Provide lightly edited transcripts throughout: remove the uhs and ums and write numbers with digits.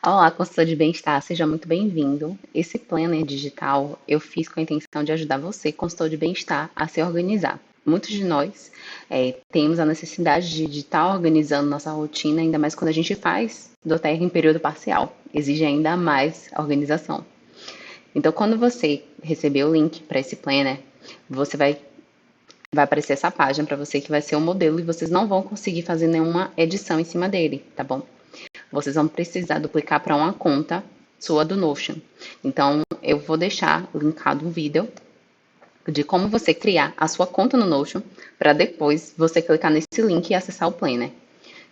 Olá, consultor de bem-estar, seja muito bem-vindo. Esse planner digital eu fiz com a intenção de ajudar você, consultor de bem-estar, a se organizar. Muitos de nós temos a necessidade de estar organizando nossa rotina, ainda mais quando a gente faz do TR em período parcial. Exige ainda mais organização. Então, quando você receber o link para esse planner, você vai aparecer essa página para você que vai ser o modelo e vocês não vão conseguir fazer nenhuma edição em cima dele, tá bom? Vocês vão precisar duplicar para uma conta sua do Notion. Então, eu vou deixar linkado um vídeo de como você criar a sua conta no Notion para depois você clicar nesse link e acessar o Planner.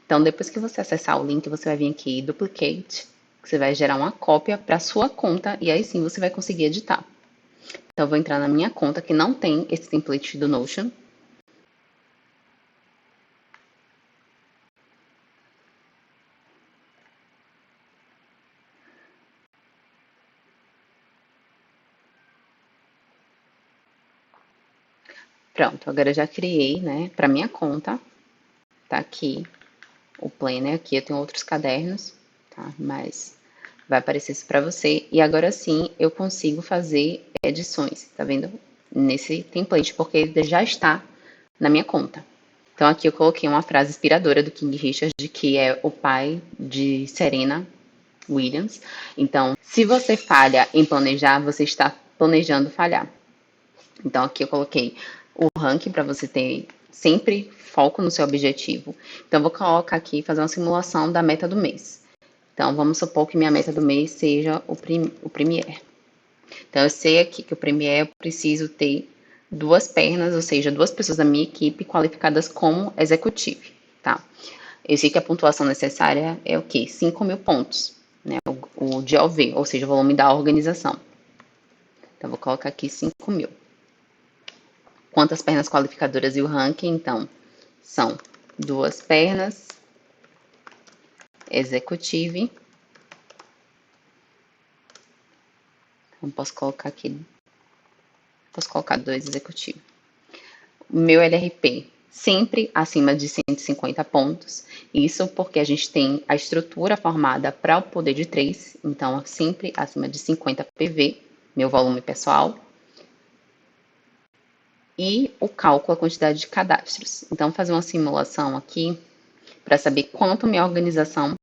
Então, depois que você acessar o link, você vai vir aqui em Duplicate, você vai gerar uma cópia para sua conta e aí sim você vai conseguir editar. Então, eu vou entrar na minha conta que não tem esse template do Notion. Pronto, agora eu já criei, né, para minha conta. Tá aqui o planner, aqui eu tenho outros cadernos, tá? Mas vai aparecer isso para você. E agora sim eu consigo fazer edições, tá vendo? Nesse template, porque ele já está na minha conta. Então aqui eu coloquei uma frase inspiradora do King Richard, que é o pai de Serena Williams. Então, se você falha em planejar, você está planejando falhar. Então aqui eu coloquei o ranking para você ter sempre foco no seu objetivo. Então eu vou colocar aqui e fazer uma simulação da meta do mês. Então vamos supor que minha meta do mês seja o Premiere. Então eu sei aqui que o Premiere eu preciso ter duas pernas, ou seja, duas pessoas da minha equipe qualificadas como executive, tá? Eu sei que a pontuação necessária é o quê? 5.000 pontos, né? O DOV, ou seja, o volume da organização. Então vou colocar aqui 5.000. Quantas pernas qualificadoras e o ranking, então, são duas pernas, executive. Então, posso colocar dois executivos. O meu LRP, sempre acima de 150 pontos. Isso porque a gente tem a estrutura formada para o poder de 3, então sempre acima de 50 PV, meu volume pessoal. E o cálculo, a quantidade de cadastros. Então, fazer uma simulação aqui para saber quanto minha organização,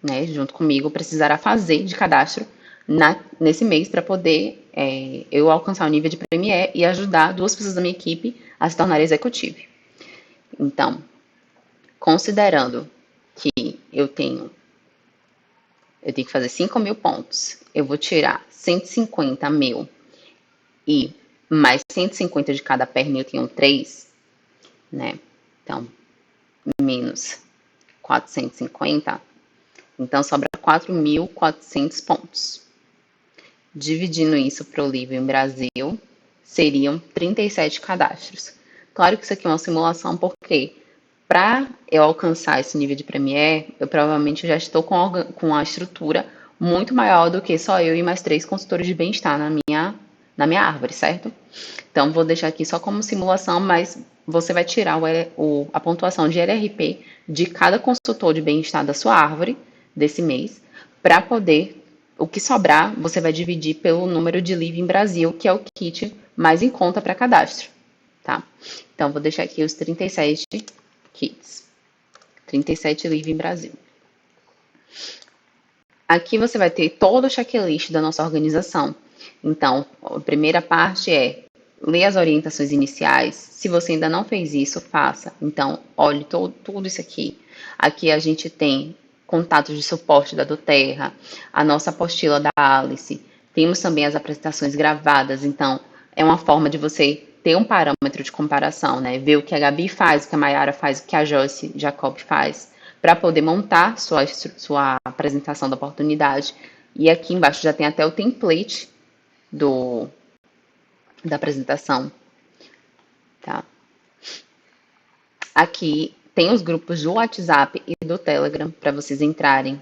né, junto comigo, precisará fazer de cadastro nesse mês para poder eu alcançar o nível de Premier e ajudar duas pessoas da minha equipe a se tornar executive. Então, considerando que eu tenho que fazer 5.000 pontos, eu vou tirar 150 mil e mais 150 de cada perna, eu tenho 3, né? Então, menos 450, então sobra 4.400 pontos. Dividindo isso para o livro em Brasil, seriam 37 cadastros. Claro que isso aqui é uma simulação, porque para eu alcançar esse nível de Premier, eu provavelmente já estou com a estrutura muito maior do que só eu e mais 3 consultores de bem-estar na minha árvore, certo? Então, vou deixar aqui só como simulação, mas você vai tirar a pontuação de LRP de cada consultor de bem-estar da sua árvore desse mês, para poder, o que sobrar, você vai dividir pelo número de Living Brasil, que é o kit mais em conta para cadastro, tá? Então, vou deixar aqui os 37 kits, 37 Living Brasil. Aqui você vai ter todo o checklist da nossa organização. Então, a primeira parte é ler as orientações iniciais. Se você ainda não fez isso, faça. Então, olhe tudo isso aqui. Aqui a gente tem contatos de suporte da Doterra, a nossa apostila da Alice. Temos também as apresentações gravadas. Então, é uma forma de você ter um parâmetro de comparação, né? Ver o que a Gabi faz, o que a Mayara faz, o que a Joyce Jacob faz, para poder montar sua apresentação da oportunidade. E aqui embaixo já tem até o template da apresentação, tá? Aqui tem os grupos do WhatsApp e do Telegram para vocês entrarem,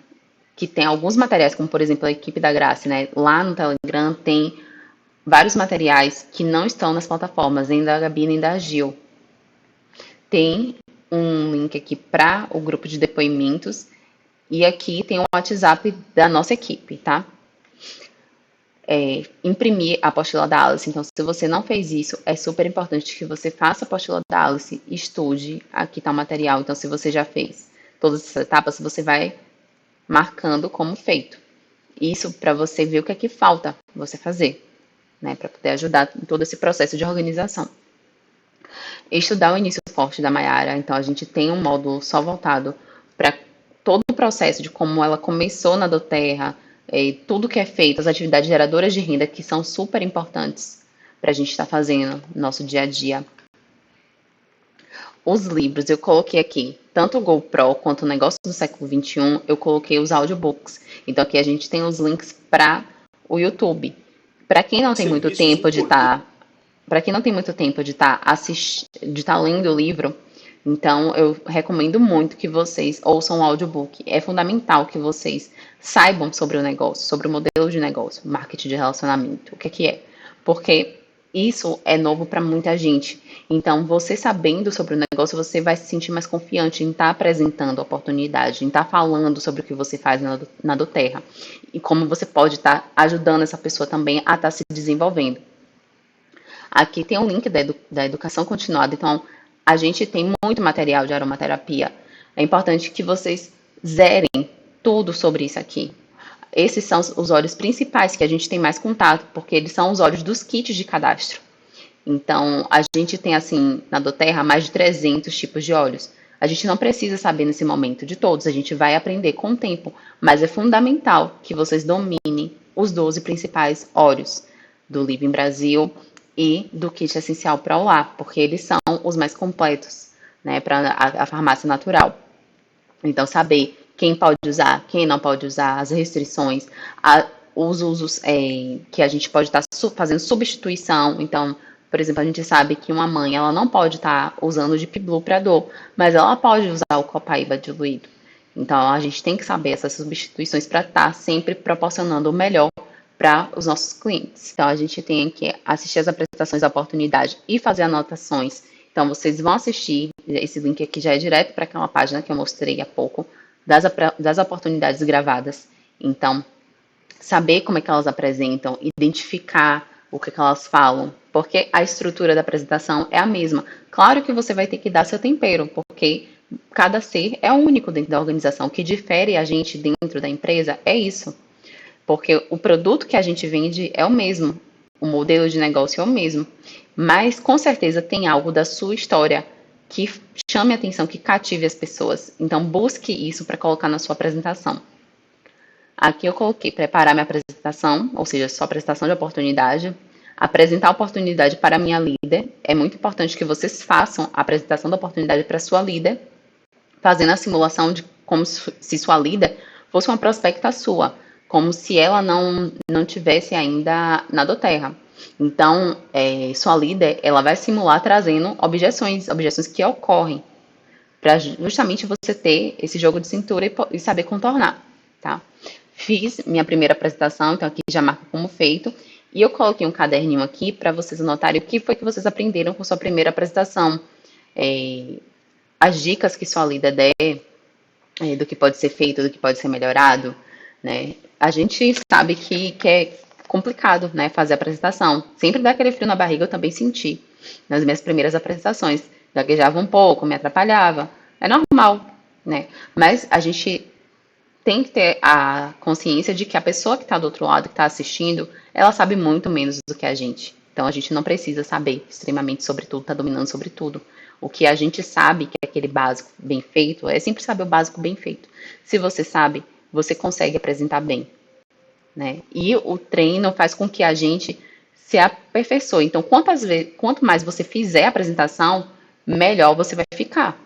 que tem alguns materiais, como por exemplo a equipe da Graça, né? Lá no Telegram tem vários materiais que não estão nas plataformas, nem da Gabi nem da Gil. Tem um link aqui para o grupo de depoimentos E aqui tem o WhatsApp da nossa equipe, tá? Imprimir a apostila da Alice. Então, se você não fez isso, é super importante que você faça a apostila da Alice, estude. Aqui está o material. Então, se você já fez todas essas etapas, você vai marcando como feito. Isso para você ver o que é que falta você fazer, né? Para poder ajudar em todo esse processo de organização. Estudar o início forte da Mayara. Então, a gente tem um módulo só voltado para todo o processo de como ela começou na Doterra, tudo que é feito, as atividades geradoras de renda, que são super importantes para a gente estar fazendo no nosso dia a dia. Os livros, eu coloquei aqui, tanto o GoPro quanto o Negócio do Século XXI, eu coloquei os audiobooks. Então aqui a gente tem os links para o YouTube. Para quem não tem muito Serviços tempo de importantes. estar, para quem não tem muito tempo de estar de estar lendo o livro, então eu recomendo muito que vocês ouçam o audiobook. É fundamental que vocês saibam sobre o negócio, sobre o modelo de negócio, marketing de relacionamento, o que é. Porque isso é novo para muita gente. Então, você sabendo sobre o negócio, você vai se sentir mais confiante em estar apresentando a oportunidade, em estar falando sobre o que você faz na Doterra. E como você pode estar ajudando essa pessoa também a estar se desenvolvendo. Aqui tem um link da educação continuada, então a gente tem muito material de aromaterapia. É importante que vocês zerem tudo sobre isso aqui. Esses são os óleos principais que a gente tem mais contato, porque eles são os óleos dos kits de cadastro. Então, a gente tem, assim, na Doterra, mais de 300 tipos de óleos. A gente não precisa saber nesse momento de todos, a gente vai aprender com o tempo, mas é fundamental que vocês dominem os 12 principais óleos do Living Brasil e do kit essencial para o lar, porque eles são os mais completos, né, para a farmácia natural. Então, saber quem pode usar, quem não pode usar, as restrições, os usos que a gente pode estar fazendo substituição. Então, por exemplo, a gente sabe que uma mãe ela não pode estar usando o Deep Blue para dor, mas ela pode usar o Copaíba diluído. Então, a gente tem que saber essas substituições para estar sempre proporcionando o melhor para os nossos clientes. Então, a gente tem que assistir as apresentações da oportunidade e fazer anotações. Então, vocês vão assistir, esse link aqui já é direto para aquela página que eu mostrei há pouco, das oportunidades gravadas. Então, saber como é que elas apresentam, identificar o que elas falam, porque a estrutura da apresentação é a mesma. Claro que você vai ter que dar seu tempero, porque cada ser é único dentro da organização. O que difere a gente dentro da empresa é isso. Porque o produto que a gente vende é o mesmo, o modelo de negócio é o mesmo, mas com certeza tem algo da sua história que chame a atenção, que cative as pessoas. Então busque isso para colocar na sua apresentação. Aqui eu coloquei preparar minha apresentação, ou seja, sua apresentação de oportunidade, apresentar a oportunidade para a minha líder. É muito importante que vocês façam a apresentação da oportunidade para a sua líder, fazendo a simulação de como se sua líder fosse uma prospecta sua, como se ela não tivesse ainda na Doterra. Então, sua líder, ela vai simular trazendo objeções que ocorrem, para justamente você ter esse jogo de cintura e saber contornar, tá? Fiz minha primeira apresentação, então aqui já marco como feito, e eu coloquei um caderninho aqui para vocês anotarem o que foi que vocês aprenderam com sua primeira apresentação, as dicas que sua líder der, do que pode ser feito, do que pode ser melhorado, né? A gente sabe que é complicado, né, fazer a apresentação. Sempre dá aquele frio na barriga, eu também senti nas minhas primeiras apresentações. Gaguejava um pouco, me atrapalhava. É normal, né? Mas a gente tem que ter a consciência de que a pessoa que está do outro lado, que está assistindo, ela sabe muito menos do que a gente. Então a gente não precisa saber extremamente sobre tudo, tá dominando sobre tudo. O que a gente sabe que é aquele básico bem feito, é sempre saber o básico bem feito. Se você sabe, você consegue apresentar bem, né? E o treino faz com que a gente se aperfeiçoe. Então, quanto mais você fizer a apresentação, melhor você vai ficar.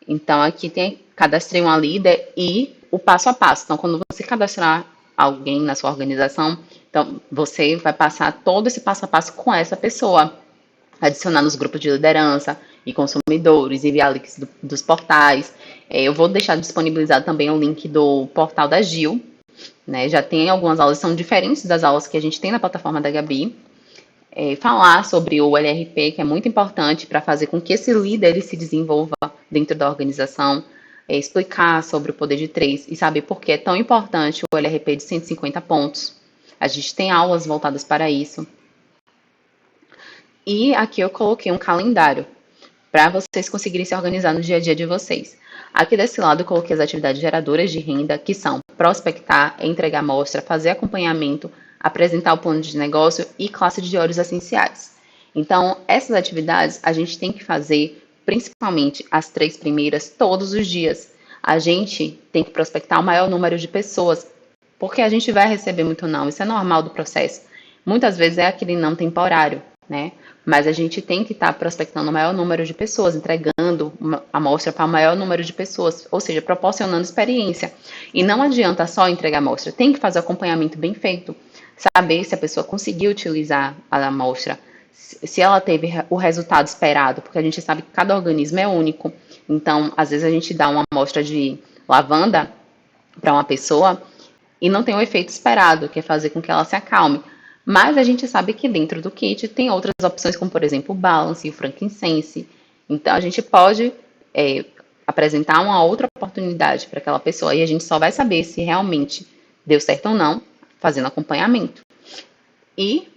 Então, aqui tem cadastrei uma líder e o passo a passo. Então, quando você cadastrar alguém na sua organização, então você vai passar todo esse passo a passo com essa pessoa. Adicionar nos grupos de liderança e consumidores, enviar links dos portais. Eu vou deixar disponibilizado também o link do portal da Gil, né? Já tem algumas aulas que são diferentes das aulas que a gente tem na plataforma da Gabi. Falar sobre o LRP, que é muito importante para fazer com que esse líder ele se desenvolva dentro da organização. explicar sobre o poder de 3 e saber por que é tão importante o LRP de 150 pontos. A gente tem aulas voltadas para isso. E aqui eu coloquei um calendário para vocês conseguirem se organizar no dia a dia de vocês. Aqui desse lado eu coloquei as atividades geradoras de renda, que são prospectar, entregar amostra, fazer acompanhamento, apresentar o plano de negócio e classe de óleos essenciais. Então, essas atividades a gente tem que fazer, principalmente as 3 primeiras, todos os dias. A gente tem que prospectar o maior número de pessoas, porque a gente vai receber muito não, isso é normal do processo. Muitas vezes é aquele não temporário, né? Mas a gente tem que estar prospectando o maior número de pessoas, entregando uma amostra para o maior número de pessoas, ou seja, proporcionando experiência. E não adianta só entregar amostra, tem que fazer acompanhamento bem feito, saber se a pessoa conseguiu utilizar a amostra, se ela teve o resultado esperado, porque a gente sabe que cada organismo é único. Então, às vezes a gente dá uma amostra de lavanda para uma pessoa e não tem o efeito esperado, que é fazer com que ela se acalme. Mas a gente sabe que dentro do kit tem outras opções, como por exemplo o Balance e o Frankincense. Então a gente pode apresentar uma outra oportunidade para aquela pessoa e a gente só vai saber se realmente deu certo ou não fazendo acompanhamento. E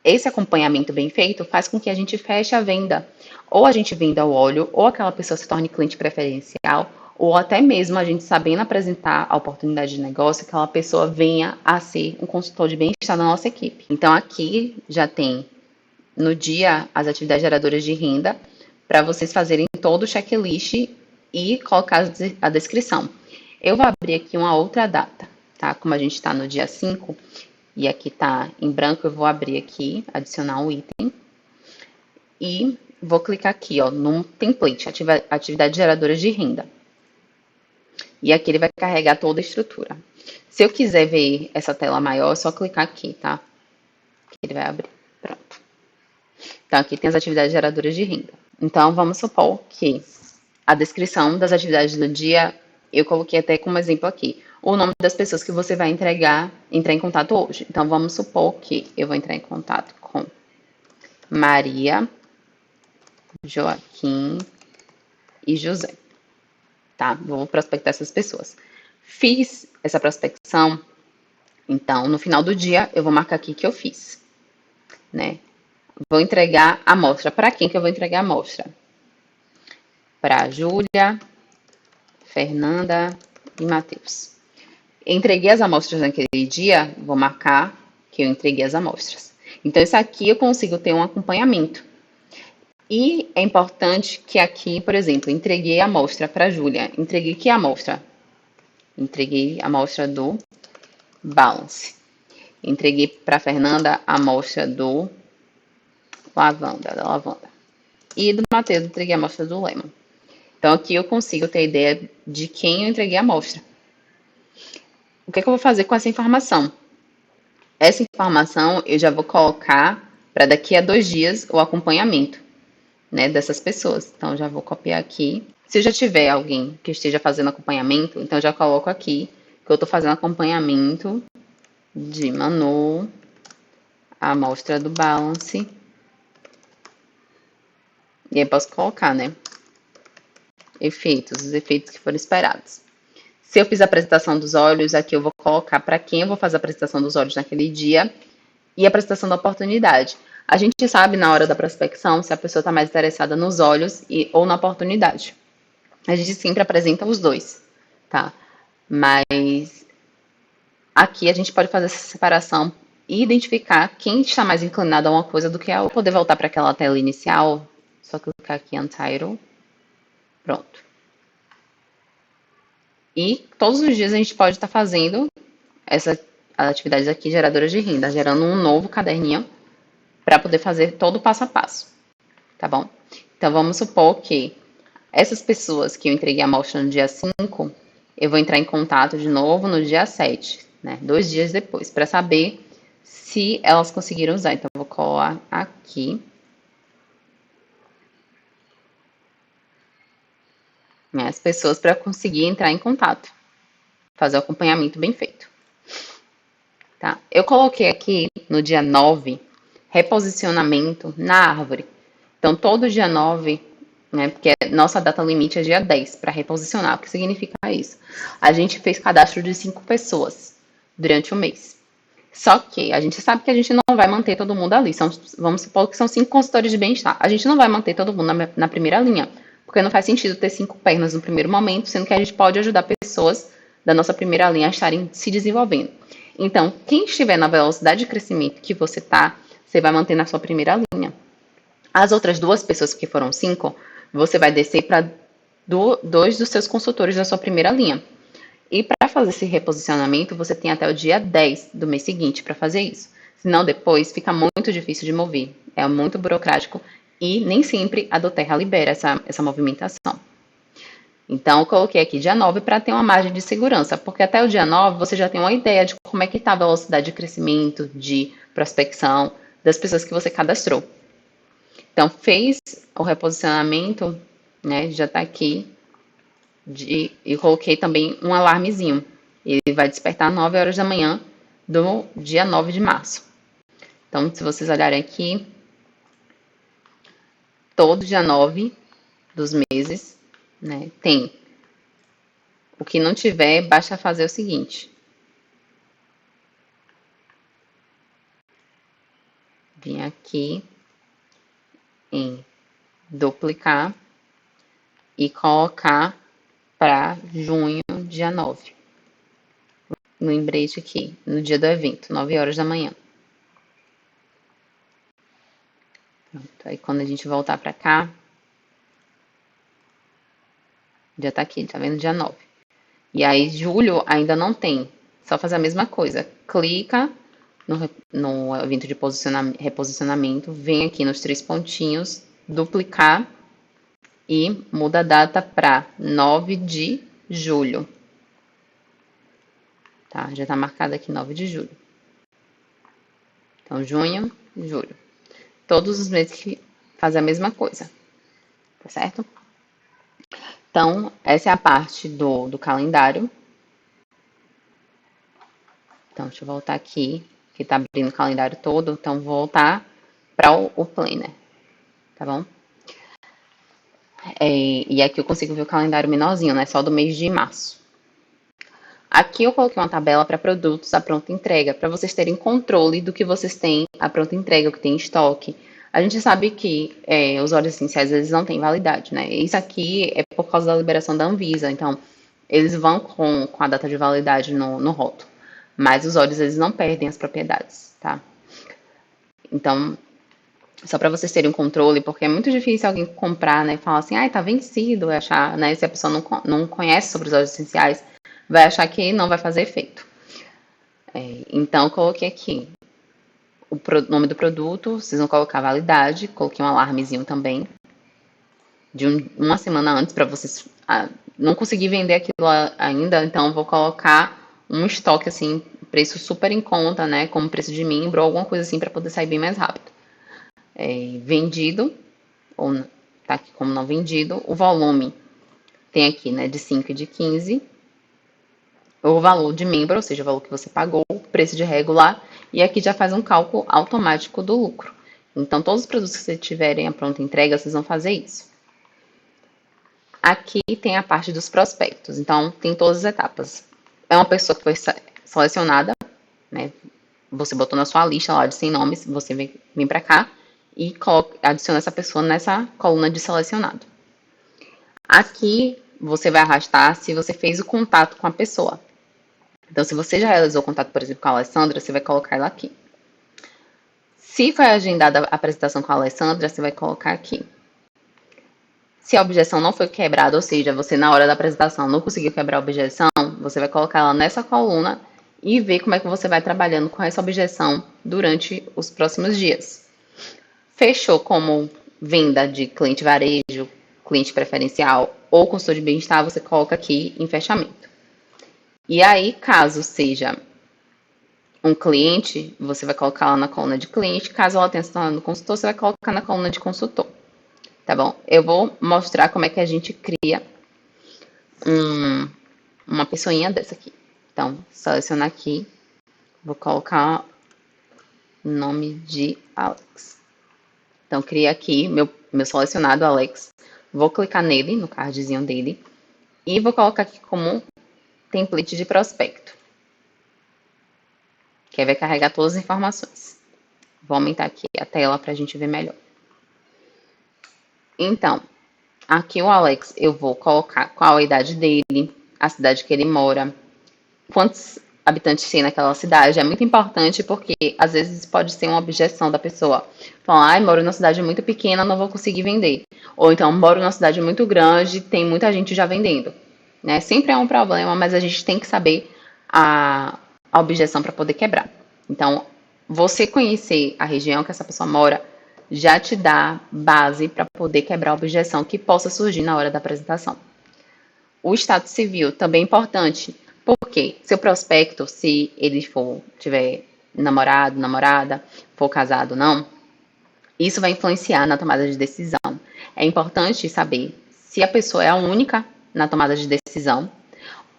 esse acompanhamento bem feito faz com que a gente feche a venda. Ou a gente venda o óleo, ou aquela pessoa se torne cliente preferencial, ou até mesmo a gente sabendo apresentar a oportunidade de negócio, aquela pessoa venha a ser um consultor de bem-estar da nossa equipe. Então aqui já tem no dia as atividades geradoras de renda para vocês fazerem todo o checklist e colocar a descrição. Eu vou abrir aqui uma outra data, tá? Como a gente está no dia 5 e aqui está em branco, eu vou abrir aqui, adicionar um item e vou clicar aqui, ó, no template, atividades geradoras de renda. E aqui ele vai carregar toda a estrutura. Se eu quiser ver essa tela maior, é só clicar aqui, tá? Ele vai abrir. Pronto. Então, aqui tem as atividades geradoras de renda. Então, vamos supor que a descrição das atividades do dia, eu coloquei até como exemplo aqui, o nome das pessoas que você vai entrar em contato hoje. Então, vamos supor que eu vou entrar em contato com Maria, Joaquim e José. Tá? Vou prospectar essas pessoas. Fiz essa prospecção, então, no final do dia, eu vou marcar aqui que eu fiz, né? Vou entregar a amostra. Para quem que eu vou entregar a amostra? Para Júlia, Fernanda e Matheus. Entreguei as amostras naquele dia, vou marcar que eu entreguei as amostras. Então, isso aqui eu consigo ter um acompanhamento. E é importante que aqui, por exemplo, entreguei a amostra para a Júlia. Entreguei que amostra? Entreguei a amostra do Balance. Entreguei para a Fernanda a amostra do da lavanda. E do Matheus, entreguei a amostra do Lemon. Então, aqui eu consigo ter ideia de quem eu entreguei a amostra. O que é que eu vou fazer com essa informação? Essa informação eu já vou colocar para daqui a 2 dias o acompanhamento, né, dessas pessoas. Então, já vou copiar aqui. Se eu já tiver alguém que esteja fazendo acompanhamento, então eu já coloco aqui que eu estou fazendo acompanhamento de Manu, a amostra do Balance. E aí posso colocar, né? Efeitos, os efeitos que foram esperados. Se eu fiz a apresentação dos olhos, aqui eu vou colocar para quem eu vou fazer a apresentação dos olhos naquele dia e a apresentação da oportunidade. A gente sabe na hora da prospecção se a pessoa está mais interessada nos olhos ou na oportunidade. A gente sempre apresenta os dois, tá? Mas aqui a gente pode fazer essa separação e identificar quem está mais inclinado a uma coisa do que a outra. Poder voltar para aquela tela inicial, só clicar aqui em Untitled. Pronto. E todos os dias a gente pode estar fazendo essas atividades aqui geradoras de renda, gerando um novo caderninho para poder fazer todo o passo a passo, tá bom? Então, vamos supor que essas pessoas que eu entreguei a amostra no dia 5, eu vou entrar em contato de novo no dia 7, né? 2 dias depois, para saber se elas conseguiram usar. Então, eu vou colar aqui. As pessoas para conseguir entrar em contato, fazer o acompanhamento bem feito. Tá? Eu coloquei aqui no dia 9, reposicionamento na árvore. Então, todo dia 9, né? Porque nossa data limite é dia 10 para reposicionar. O que significa isso? A gente fez cadastro de 5 pessoas durante o mês. Só que a gente sabe que a gente não vai manter todo mundo ali. Vamos supor que são 5 consultores de bem-estar. A gente não vai manter todo mundo na primeira linha, porque não faz sentido ter 5 pernas no primeiro momento, sendo que a gente pode ajudar pessoas da nossa primeira linha a estarem se desenvolvendo. Então, quem estiver na velocidade de crescimento que você está, você vai manter na sua primeira linha. As outras 2 pessoas, que foram 5, você vai descer para 2 dos seus consultores da sua primeira linha. E para fazer esse reposicionamento, você tem até o dia 10 do mês seguinte para fazer isso. Senão, depois fica muito difícil de mover. É muito burocrático e nem sempre a doTERRA libera essa movimentação. Então, eu coloquei aqui dia 9 para ter uma margem de segurança, porque até o dia 9 você já tem uma ideia de como é que está a velocidade de crescimento, de prospecção das pessoas que você cadastrou. Então, fez o reposicionamento, né? Já está aqui. E coloquei também um alarmezinho. Ele vai despertar às 9 horas da manhã do dia 9 de março. Então, se vocês olharem aqui, todo dia 9 dos meses, né, tem. O que não tiver, basta fazer o seguinte. Vim aqui em duplicar e colocar para junho, dia 9. No lembrete aqui, no dia do evento, 9 horas da manhã. Pronto, aí quando a gente voltar para cá, já tá aqui, tá vendo? Dia 9. E aí, julho ainda não tem. Só fazer a mesma coisa. Clica no evento de reposicionamento, vem aqui nos 3 pontinhos, duplicar e muda a data para 9 de julho. Tá? Já tá marcado aqui 9 de julho. Então, junho, julho. Todos os meses que fazem a mesma coisa. Tá certo? Então, essa é a parte do calendário. Então, deixa eu voltar aqui, que tá abrindo o calendário todo. Então, vou voltar para o Planner, tá bom? E aqui eu consigo ver o calendário menorzinho, né? Só do mês de março. Aqui eu coloquei uma tabela para produtos à pronta entrega, para vocês terem controle do que vocês têm à pronta entrega, o que tem em estoque. A gente sabe que os óleos essenciais eles não têm validade, né? Isso aqui é por causa da liberação da Anvisa, então eles vão com a data de validade no rótulo. Mas os óleos eles não perdem as propriedades, tá? Então, só para vocês terem um controle, porque é muito difícil alguém comprar, né, e falar assim, tá vencido, e achar, né, se a pessoa não conhece sobre os óleos essenciais, vai achar que não vai fazer efeito. Então, eu coloquei aqui o nome do produto, vocês vão colocar a validade, coloquei um alarmezinho também, de uma semana antes, para vocês não conseguir vender aquilo ainda, então vou colocar um estoque, assim, preço super em conta, né, como preço de membro, ou alguma coisa assim, para poder sair bem mais rápido. Vendido, ou tá aqui como não vendido, o volume tem aqui, né, de 5 e de 15, o valor de membro, ou seja, o valor que você pagou, o preço de regular, e aqui já faz um cálculo automático do lucro. Então, todos os produtos que vocês tiverem a pronta entrega, vocês vão fazer isso. Aqui tem a parte dos prospectos, então tem todas as etapas. É uma pessoa que foi selecionada, né? Você botou na sua lista lá de 100 nomes, você vem para cá e adiciona essa pessoa nessa coluna de selecionado. Aqui você vai arrastar se você fez o contato com a pessoa. Então, se você já realizou o contato, por exemplo, com a Alessandra, você vai colocar ela aqui. Se foi agendada a apresentação com a Alessandra, você vai colocar aqui. Se a objeção não foi quebrada, ou seja, você na hora da apresentação não conseguiu quebrar a objeção, você vai colocar ela nessa coluna e ver como é que você vai trabalhando com essa objeção durante os próximos dias. Fechou como venda de cliente varejo, cliente preferencial ou consultor de bem-estar, você coloca aqui em fechamento. E aí, caso seja um cliente, você vai colocar lá na coluna de cliente. Caso ela tenha se tornado consultor, você vai colocar na coluna de consultor. Tá bom? Eu vou mostrar como é que a gente cria uma pessoinha dessa aqui. Então, selecionar aqui. Vou colocar o nome de Alex. Então, cria aqui meu selecionado Alex. Vou clicar nele, no cardzinho dele, e vou colocar aqui como template de prospecto, que aí vai carregar todas as informações. Vou aumentar aqui a tela para a gente ver melhor. Então, aqui o Alex, eu vou colocar qual a idade dele, a cidade que ele mora, quantos habitantes tem naquela cidade. É muito importante porque às vezes pode ser uma objeção da pessoa. Falar, moro numa cidade muito pequena, não vou conseguir vender. Ou então, moro numa cidade muito grande, tem muita gente já vendendo. Né? Sempre é um problema, mas a gente tem que saber a objeção para poder quebrar. Então, você conhecer a região que essa pessoa mora já te dá base para poder quebrar a objeção que possa surgir na hora da apresentação. O estado civil também é importante, porque seu prospecto, se ele tiver namorado, namorada, for casado ou não, isso vai influenciar na tomada de decisão. É importante saber se a pessoa é a única na tomada de decisão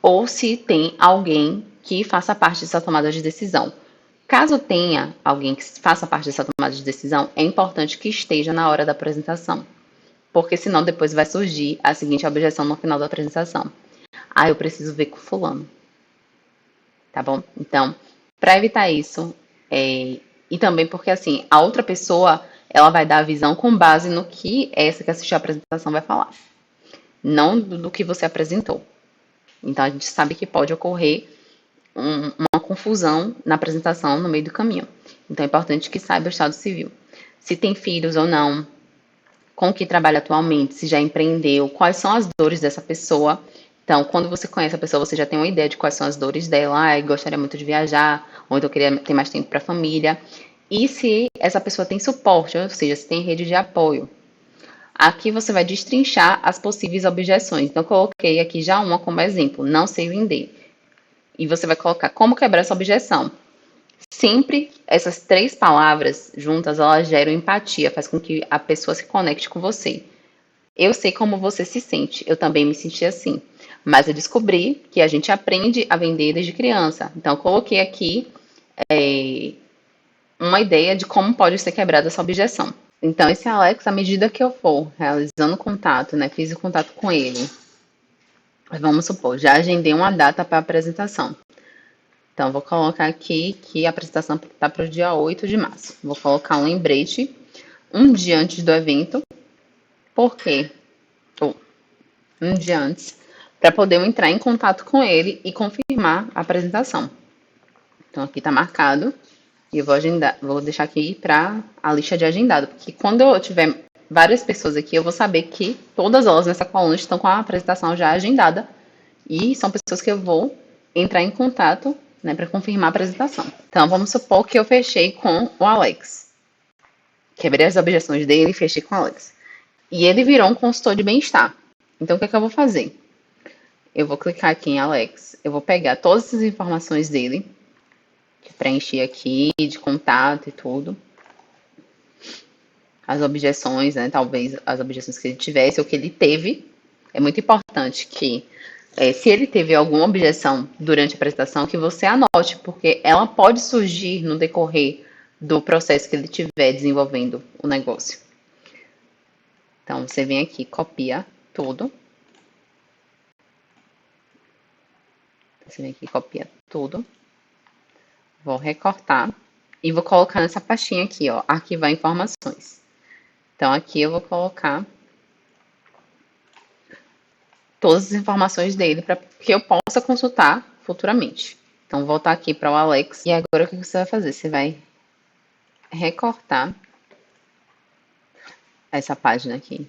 ou se tem alguém que faça parte dessa tomada de decisão. Caso tenha alguém que faça parte dessa tomada de decisão, é importante que esteja na hora da apresentação, porque senão depois vai surgir a seguinte objeção no final da apresentação. Eu preciso ver com fulano. Tá bom? Então, para evitar isso, e também porque assim, a outra pessoa, ela vai dar a visão com base no que essa que assistiu a apresentação vai falar, não do que você apresentou. Então, a gente sabe que pode ocorrer uma confusão na apresentação no meio do caminho. Então, é importante que saiba o estado civil. Se tem filhos ou não, com o que trabalha atualmente, se já empreendeu, quais são as dores dessa pessoa. Então, quando você conhece a pessoa, você já tem uma ideia de quais são as dores dela, gostaria muito de viajar, ou então queria ter mais tempo para a família. E se essa pessoa tem suporte, ou seja, se tem rede de apoio. Aqui você vai destrinchar as possíveis objeções. Então, eu coloquei aqui já uma como exemplo, não sei vender. E você vai colocar como quebrar essa objeção. Sempre essas 3 palavras juntas, elas geram empatia, faz com que a pessoa se conecte com você. Eu sei como você se sente, eu também me senti assim. Mas eu descobri que a gente aprende a vender desde criança. Então, eu coloquei aqui uma ideia de como pode ser quebrada essa objeção. Então, esse Alex, à medida que eu for realizando o contato, né, fiz o contato com ele, vamos supor, já agendei uma data para a apresentação. Então, vou colocar aqui que a apresentação está para o dia 8 de março. Vou colocar um lembrete um dia antes do evento. Por quê? Um dia antes, para poder entrar em contato com ele e confirmar a apresentação. Então, aqui está marcado. E eu vou deixar aqui para a lista de agendado, porque quando eu tiver várias pessoas aqui, eu vou saber que todas elas nessa coluna estão com a apresentação já agendada e são pessoas que eu vou entrar em contato, né, para confirmar a apresentação. Então, vamos supor que eu fechei com o Alex. Quebrei as objeções dele e fechei com o Alex. E ele virou um consultor de bem-estar. Então, o que é que eu vou fazer? Eu vou clicar aqui em Alex, eu vou pegar todas as informações dele, preencher aqui, de contato e tudo. As objeções, né? Talvez as objeções que ele tivesse ou que ele teve. É muito importante que, se ele teve alguma objeção durante a apresentação, que você anote, porque ela pode surgir no decorrer do processo que ele estiver desenvolvendo o negócio. Então, você vem aqui, copia tudo. Você vem aqui, copia tudo. Vou recortar e vou colocar nessa pastinha aqui, ó, arquivar informações. Então, aqui eu vou colocar todas as informações dele para que eu possa consultar futuramente. Então, vou voltar aqui para o Alex. E agora, o que você vai fazer? Você vai recortar essa página aqui.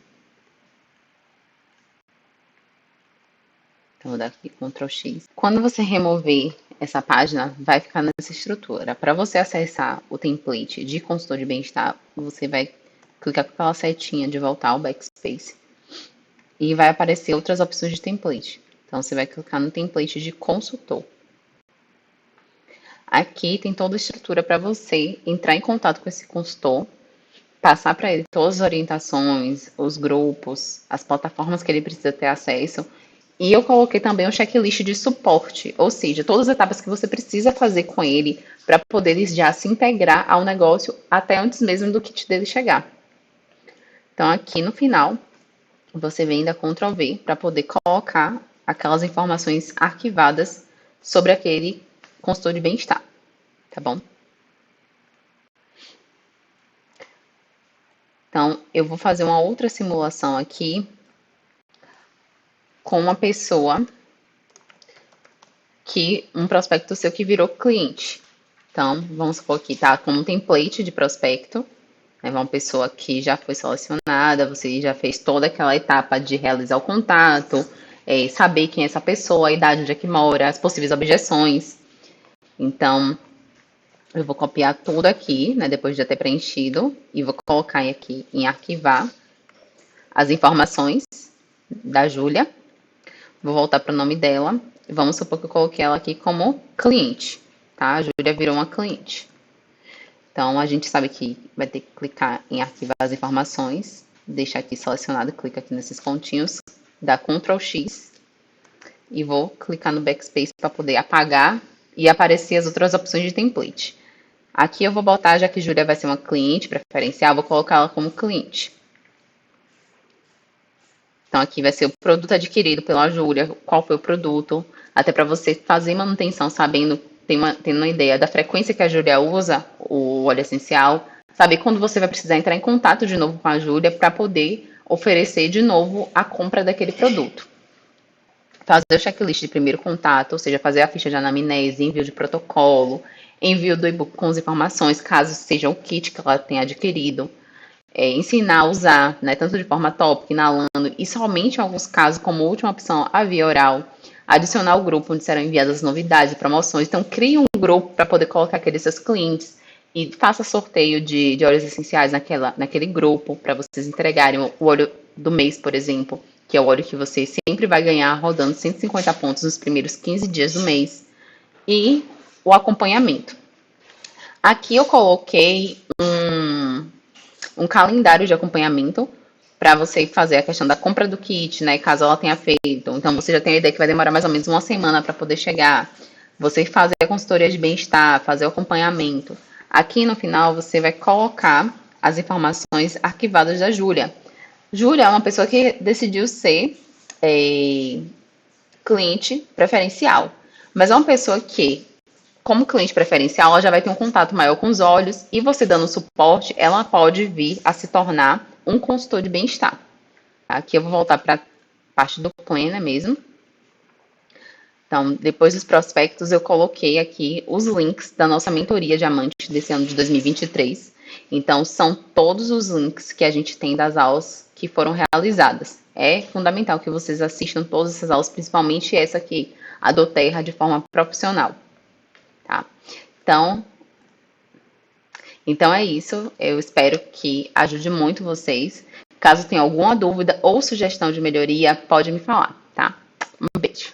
Então, vou dar aqui Ctrl X. Quando você remover essa página, vai ficar nessa estrutura. Para você acessar o template de consultor de bem-estar, você vai clicar com aquela setinha de voltar ao backspace. E vai aparecer outras opções de template. Então, você vai clicar no template de consultor. Aqui tem toda a estrutura para você entrar em contato com esse consultor, passar para ele todas as orientações, os grupos, as plataformas que ele precisa ter acesso. E eu coloquei também um checklist de suporte, ou seja, todas as etapas que você precisa fazer com ele para poder já se integrar ao negócio até antes mesmo do kit dele chegar. Então, aqui no final, você vem e dá Ctrl V para poder colocar aquelas informações arquivadas sobre aquele consultor de bem-estar, tá bom? Então, eu vou fazer uma outra simulação aqui com uma pessoa um prospecto seu que virou cliente. Então, vamos supor que tá com um template de prospecto, né, uma pessoa que já foi selecionada, você já fez toda aquela etapa de realizar o contato, saber quem é essa pessoa, a idade onde é que mora, as possíveis objeções. Então, eu vou copiar tudo aqui, né, depois de já ter preenchido, e vou colocar aqui em arquivar as informações da Júlia. Vou voltar para o nome dela. Vamos supor que eu coloquei ela aqui como cliente, tá? A Júlia virou uma cliente. Então, a gente sabe que vai ter que clicar em arquivar as informações, deixar aqui selecionado, clica aqui nesses pontinhos, dá Ctrl X e vou clicar no backspace para poder apagar e aparecer as outras opções de template. Aqui eu vou botar, já que Júlia vai ser uma cliente preferencial, vou colocar ela como cliente. Então, aqui vai ser o produto adquirido pela Júlia, qual foi o produto, até para você fazer manutenção sabendo, tendo uma ideia da frequência que a Júlia usa o óleo essencial, saber quando você vai precisar entrar em contato de novo com a Júlia para poder oferecer de novo a compra daquele produto. Fazer o checklist de primeiro contato, ou seja, fazer a ficha de anamnese, envio de protocolo, envio do e-book com as informações, caso seja o kit que ela tenha adquirido. Ensinar a usar, né, tanto de forma tópica, inalando, e somente em alguns casos, como última opção, a via oral. Adicionar o grupo onde serão enviadas novidades e promoções. Então, crie um grupo para poder colocar aqueles seus clientes e faça sorteio de óleos essenciais naquele grupo, para vocês entregarem o óleo do mês, por exemplo, que é o óleo que você sempre vai ganhar rodando 150 pontos nos primeiros 15 dias do mês. E o acompanhamento. Aqui eu coloquei um calendário de acompanhamento para você fazer a questão da compra do kit, né? Caso ela tenha feito. Então você já tem a ideia que vai demorar mais ou menos uma semana para poder chegar. Você fazer a consultoria de bem-estar, fazer o acompanhamento. Aqui no final você vai colocar as informações arquivadas da Júlia. Júlia é uma pessoa que decidiu ser cliente preferencial, mas é uma pessoa que, como cliente preferencial, ela já vai ter um contato maior com os olhos e você dando suporte, ela pode vir a se tornar um consultor de bem-estar. Aqui eu vou voltar para a parte do Planner mesmo. Então, depois dos prospectos, eu coloquei aqui os links da nossa mentoria Diamante desse ano de 2023. Então, são todos os links que a gente tem das aulas que foram realizadas. É fundamental que vocês assistam todas essas aulas, principalmente essa aqui, a do Terra, de forma profissional. Tá? Então é isso. Eu espero que ajude muito vocês. Caso tenha alguma dúvida ou sugestão de melhoria, pode me falar, tá? Um beijo.